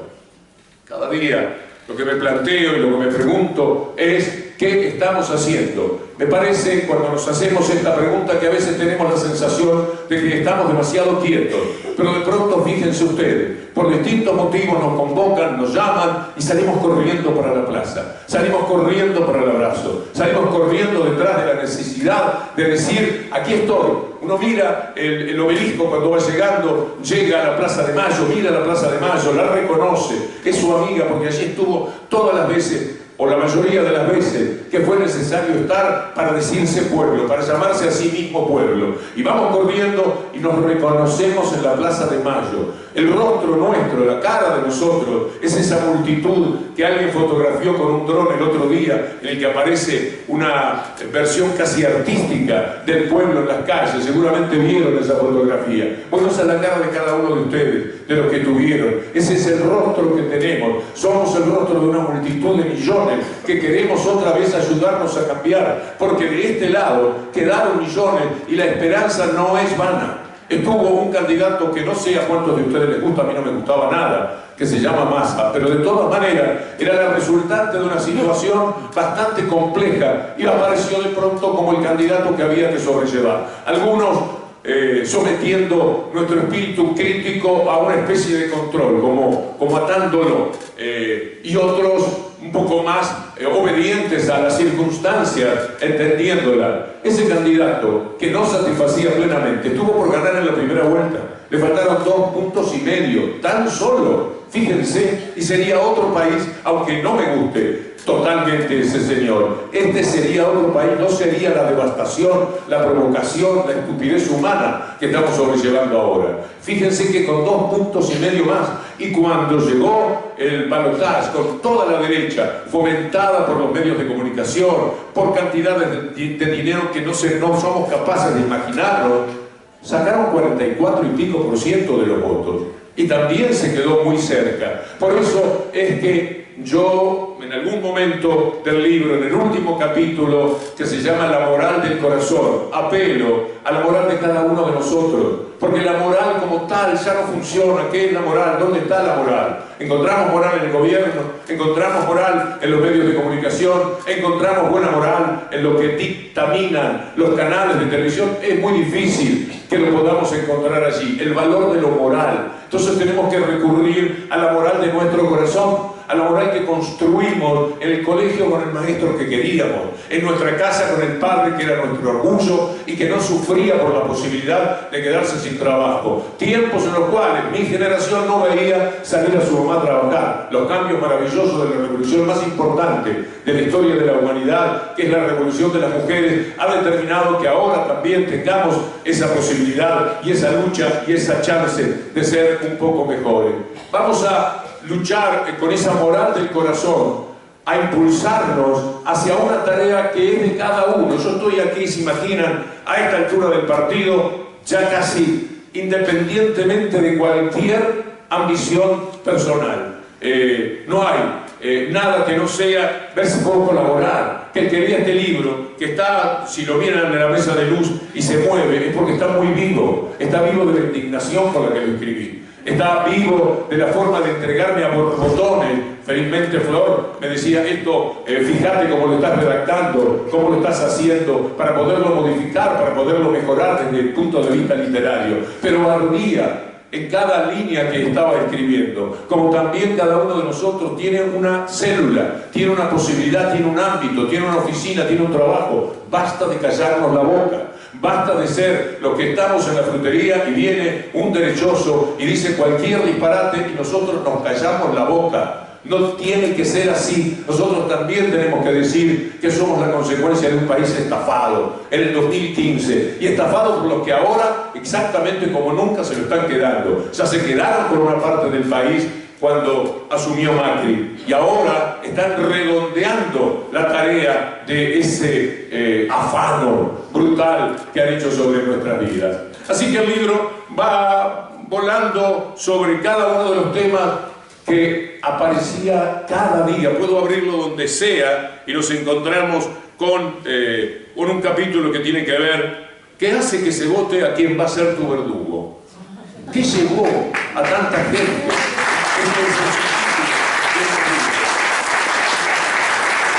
Cada día lo que me planteo y lo que me pregunto es ¿qué estamos haciendo? Me parece, cuando nos hacemos esta pregunta, que a veces tenemos la sensación de que estamos demasiado quietos, pero de pronto, fíjense ustedes, por distintos motivos nos convocan, nos llaman y salimos corriendo para la plaza, salimos corriendo para el abrazo, salimos corriendo detrás de la necesidad de decir, aquí estoy. Uno mira el obelisco cuando va llegando, llega a la Plaza de Mayo, mira la Plaza de Mayo, la reconoce, es su amiga porque allí estuvo todas las veces, o la mayoría de las veces que fue necesario estar para decirse pueblo, para llamarse a sí mismo pueblo. Y vamos corriendo y nos reconocemos en la Plaza de Mayo. El rostro nuestro, la cara de nosotros, es esa multitud que alguien fotografió con un dron el otro día, en el que aparece una versión casi artística del pueblo en las calles. Seguramente vieron esa fotografía. Bueno, esa es la cara de cada uno de ustedes, de los que tuvieron. Ese es el rostro que tenemos. Somos el rostro de una multitud de millones que queremos otra vez ayudarnos a cambiar, porque de este lado quedaron millones y la esperanza no es vana. Estuvo un candidato que no sé a cuántos de ustedes les gusta, a mí no me gustaba nada, que se llama Massa, pero de todas maneras era la resultante de una situación bastante compleja y apareció de pronto como el candidato que había que sobrellevar. Algunos sometiendo nuestro espíritu crítico a una especie de control, como atándolo, y otros un poco más obedientes a las circunstancias, entendiéndola. Ese candidato que no satisfacía plenamente estuvo por ganar en la primera vuelta. Le faltaron 2,5 puntos, tan solo, fíjense, y sería otro país, aunque no me guste totalmente ese señor. Este sería otro país, no sería la devastación, la provocación, la estupidez humana que estamos sobrellevando ahora. Fíjense que con 2,5 puntos más, y cuando llegó el balotaje con toda la derecha, fomentada por los medios de comunicación, por cantidades de dinero que no somos capaces de imaginarlo, sacaron 44 y pico % de los votos. Y también se quedó muy cerca. Por eso es que yo, en algún momento del libro, en el último capítulo, que se llama La moral del corazón, apelo a la moral de cada uno de nosotros, porque la moral como tal ya no funciona. ¿Qué es la moral? ¿Dónde está la moral? Encontramos moral en el gobierno, encontramos moral en los medios de comunicación, encontramos buena moral en lo que dictaminan los canales de televisión. Es muy difícil que lo podamos encontrar allí, el valor de lo moral. Entonces tenemos que recurrir a la moral de nuestro corazón, a la moral que construimos en el colegio con el maestro que queríamos, en nuestra casa con el padre que era nuestro orgullo y que no sufría por la posibilidad de quedarse sin trabajo. Tiempos en los cuales mi generación no veía salir a su mamá a trabajar. Los cambios maravillosos de la revolución más importante de la historia de la humanidad, que es la revolución de las mujeres, ha determinado que ahora también tengamos esa posibilidad y esa lucha y esa chance de ser un poco mejores. Vamos a luchar con esa moral del corazón, a impulsarnos hacia una tarea que es de cada uno. Yo estoy aquí, se imaginan, a esta altura del partido, ya casi independientemente de cualquier ambición personal. No hay nada que no sea ver si puedo colaborar. Que el que lea este libro, que está, si lo miran en la mesa de luz y se mueve, es porque está muy vivo. Está vivo de la indignación con la que lo escribí. Está vivo de la forma de entregarme a borbotones. Felizmente Flor me decía esto, fíjate cómo lo estás redactando, cómo lo estás haciendo, para poderlo modificar, para poderlo mejorar desde el punto de vista literario. Pero ardía en cada línea que estaba escribiendo, como también cada uno de nosotros tiene una célula, tiene una posibilidad, tiene un ámbito, tiene una oficina, tiene un trabajo. Basta de callarnos la boca, basta de ser los que estamos en la frutería y viene un derechoso y dice cualquier disparate y nosotros nos callamos la boca. No tiene que ser así. Nosotros también tenemos que decir que somos la consecuencia de un país estafado en el 2015 y estafado por los que ahora, exactamente como nunca, se lo están quedando. O sea, se quedaron por una parte del país cuando asumió Macri y ahora están redondeando la tarea de ese afano brutal que han hecho sobre nuestras vidas. Así que el libro va volando sobre cada uno de los temas que aparecía cada día. Puedo abrirlo donde sea y nos encontramos con un capítulo que tiene que ver ¿qué hace que se vote a quien va a ser tu verdugo? ¿Qué llevó a tanta gente?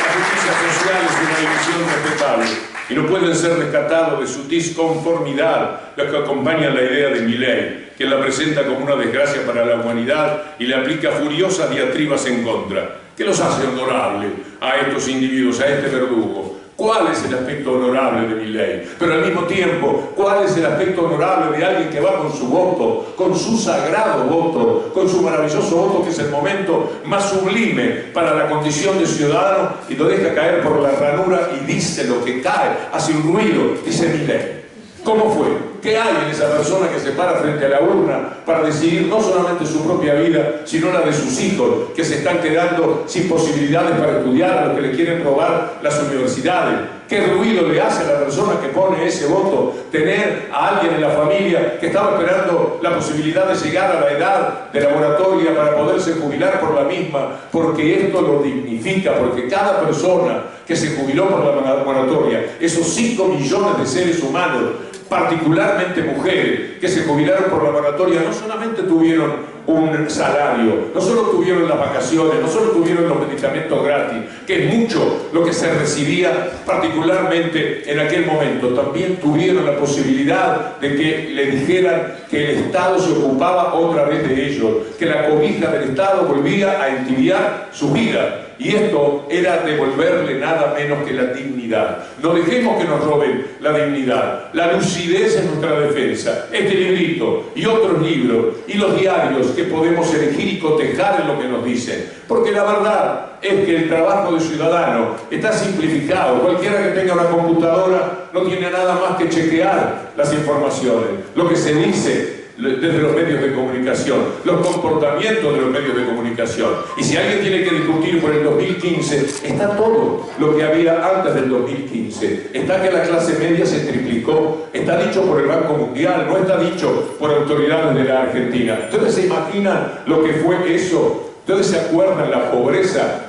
La justicia social es una división respetable y no pueden ser rescatados de su disconformidad los que acompañan la idea de Milei, que la presenta como una desgracia para la humanidad y le aplica furiosas diatribas en contra. ¿Qué los hace honorables a estos individuos, a este verdugo? ¿Cuál es el aspecto honorable de Milei? Pero al mismo tiempo, ¿cuál es el aspecto honorable de alguien que va con su voto, con su sagrado voto, con su maravilloso voto, que es el momento más sublime para la condición de ciudadano, y lo deja caer por la ranura y dice lo que cae, hace un ruido, dice Milei? ¿Cómo fue? ¿Qué hay en esa persona que se para frente a la urna para decidir no solamente su propia vida, sino la de sus hijos, que se están quedando sin posibilidades para estudiar, a los que le quieren robar las universidades? ¿Qué ruido le hace a la persona que pone ese voto tener a alguien en la familia que estaba esperando la posibilidad de llegar a la edad de la moratoria para poderse jubilar por la misma? Porque esto lo dignifica, porque cada persona que se jubiló por la moratoria, esos 5 millones de seres humanos, particularmente mujeres que se jubilaron por la moratoria, no solamente tuvieron un salario, no solo tuvieron las vacaciones, no solo tuvieron los medicamentos gratis, que es mucho lo que se recibía particularmente en aquel momento, también tuvieron la posibilidad de que le dijeran que el Estado se ocupaba otra vez de ellos, que la cobija del Estado volvía a entibiar su vida. Y esto era devolverle nada menos que la dignidad. No dejemos que nos roben la dignidad. La lucidez es nuestra defensa. Este librito y otros libros y los diarios que podemos elegir y cotejar en lo que nos dicen. Porque la verdad es que el trabajo de ciudadano está simplificado. Cualquiera que tenga una computadora no tiene nada más que chequear las informaciones, lo que se dice desde los medios de comunicación, los comportamientos de los medios de comunicación. Y si alguien tiene que discutir por el 2015, está todo lo que había antes del 2015. Está que la clase media se triplicó, está dicho por el Banco Mundial, no está dicho por autoridades de la Argentina. ¿Ustedes se imaginan lo que fue eso? ¿Ustedes se acuerdan la pobreza?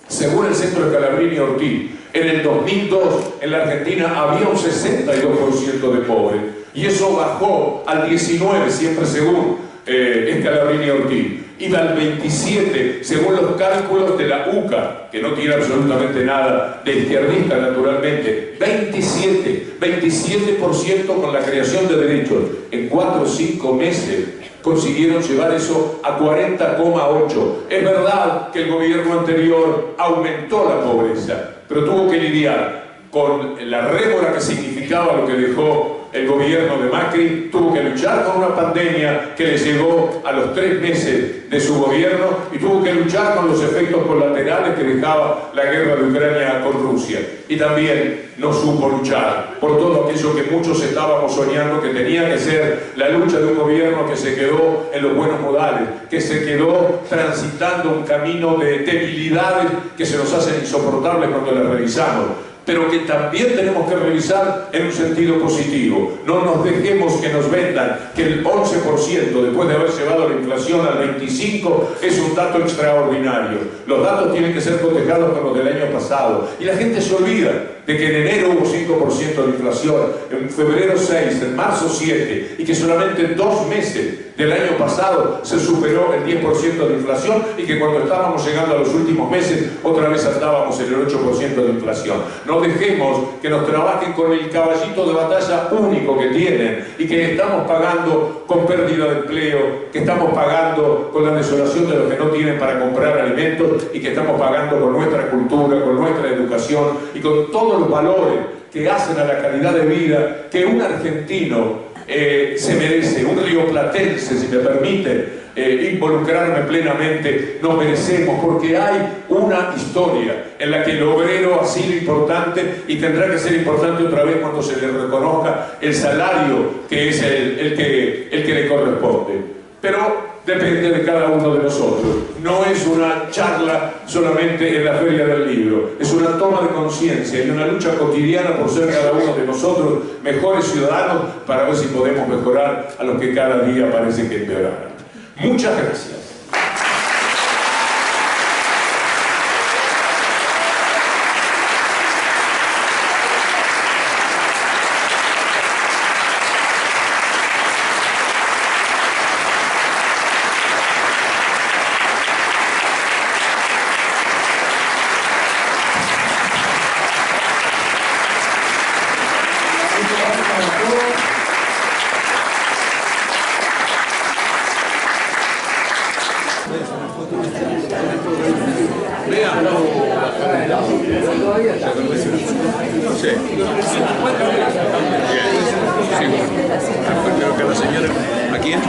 Según el Centro de Scalabrini y Ortiz, en el 2002 en la Argentina había un 62% de pobres. Y eso bajó al 19%, siempre según Scalabrini y Ortiz. iba al 27, según los cálculos de la UCA, que no tiene absolutamente nada de izquierdista naturalmente. 27% con la creación de derechos. En 4 o 5 meses consiguieron llevar eso a 40,8. Es verdad que el gobierno anterior aumentó la pobreza, pero tuvo que lidiar con la rémora que significaba lo que dejó el gobierno de Macri, tuvo que luchar con una pandemia que le llegó a los 3 meses de su gobierno y tuvo que luchar con los efectos colaterales que dejaba la guerra de Ucrania con Rusia. Y también no supo luchar por todo aquello que muchos estábamos soñando que tenía que ser la lucha de un gobierno que se quedó en los buenos modales, que se quedó transitando un camino de debilidades que se nos hacen insoportables cuando las revisamos, pero que también tenemos que revisar en un sentido positivo. No nos dejemos que nos vendan que el 11%, después de haber llevado la inflación al 25%, es un dato extraordinario. Los datos tienen que ser cotejados con los del año pasado. Y la gente se olvida de que en enero hubo 5% de inflación, en febrero 6%, en marzo 7%, y que solamente en 2 meses del año pasado se superó el 10% de inflación, y que cuando estábamos llegando a los últimos meses otra vez andábamos en el 8% de inflación. No dejemos que nos trabajen con el caballito de batalla único que tienen y que estamos pagando con pérdida de empleo, que estamos pagando con la desolación de los que no tienen para comprar alimentos y que estamos pagando con nuestra cultura, con nuestra educación y con todos los valores que hacen a la calidad de vida que un argentino se merece, un rioplatense, si me permite involucrarme plenamente, nos merecemos, porque hay una historia en la que el obrero ha sido importante y tendrá que ser importante otra vez cuando se le reconozca el salario que es el que le corresponde. Pero depende de cada uno de nosotros. No es una charla solamente en la Feria del Libro, es una toma de conciencia y una lucha cotidiana por ser cada uno de nosotros mejores ciudadanos para ver si podemos mejorar a los que cada día parece que empeoran. Muchas gracias. Creo que la señora... ¿A quién?